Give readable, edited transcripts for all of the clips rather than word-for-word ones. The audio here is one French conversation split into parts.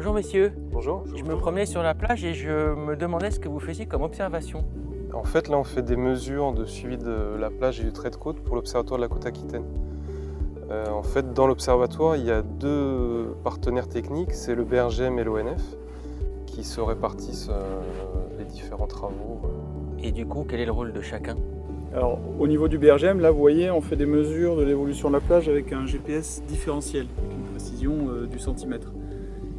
Bonjour messieurs. Bonjour. Je me promenais sur la plage et je me demandais ce que vous faisiez comme observation. En fait, là, on fait des mesures de suivi de la plage et du trait de côte pour l'Observatoire de la côte aquitaine. En fait, dans l'observatoire, il y a deux partenaires techniques, c'est le BRGM et l'ONF, qui se répartissent les différents travaux. Et du coup, quel est le rôle de chacun? Alors, au niveau du BRGM, là, vous voyez, on fait des mesures de l'évolution de la plage avec un GPS différentiel, avec une précision du centimètre.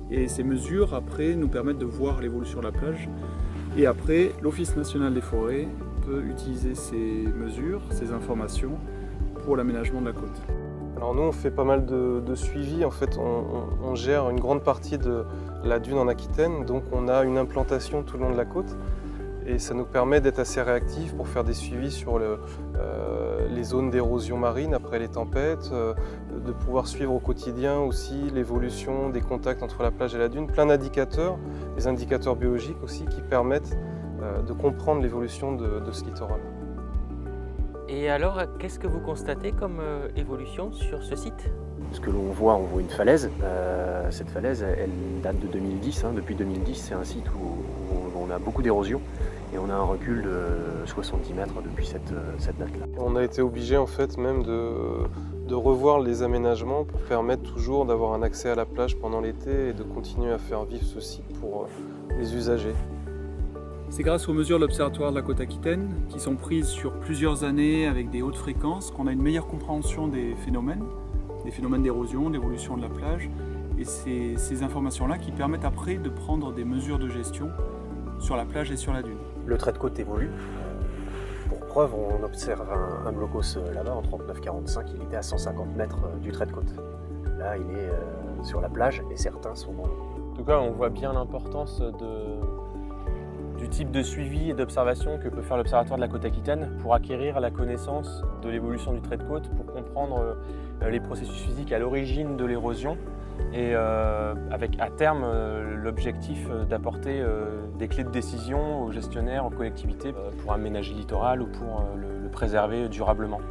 Et ces mesures, après, nous permettent de voir l'évolution de la plage. Et après, l'Office national des forêts peut utiliser ces mesures, ces informations, pour l'aménagement de la côte. Alors nous, on fait pas mal de suivi. En fait, on gère une grande partie de la dune en Aquitaine, donc on a une implantation tout le long de la côte. Et ça nous permet d'être assez réactifs pour faire des suivis sur les zones d'érosion marine après les tempêtes, de pouvoir suivre au quotidien aussi l'évolution des contacts entre la plage et la dune. Plein d'indicateurs, des indicateurs biologiques aussi qui permettent de comprendre l'évolution de ce littoral. Et alors, qu'est-ce que vous constatez comme évolution sur ce site? Ce que l'on voit, on voit une falaise. Cette falaise, elle date de 2010. Depuis 2010, c'est un site où on a beaucoup d'érosion et on a un recul de 70 mètres depuis cette date-là. On a été obligé en fait même de revoir les aménagements pour permettre toujours d'avoir un accès à la plage pendant l'été et de continuer à faire vivre ce site pour les usagers. C'est grâce aux mesures de l'Observatoire de la côte aquitaine, qui sont prises sur plusieurs années avec des hautes fréquences, qu'on a une meilleure compréhension des phénomènes d'érosion, d'évolution de la plage. Et c'est ces informations-là qui permettent après de prendre des mesures de gestion sur la plage et sur la dune. Le trait de côte évolue. Pour preuve, on observe un blocos là-bas en 39-45, il était à 150 mètres du trait de côte. Là, il est sur la plage et certains sont dans l'eau. En tout cas, on voit bien l'importance du type de suivi et d'observation que peut faire l'Observatoire de la côte aquitaine pour acquérir la connaissance de l'évolution du trait de côte, pour comprendre les processus physiques à l'origine de l'érosion et avec à terme l'objectif d'apporter des clés de décision aux gestionnaires, aux collectivités pour aménager le littoral ou pour le préserver durablement.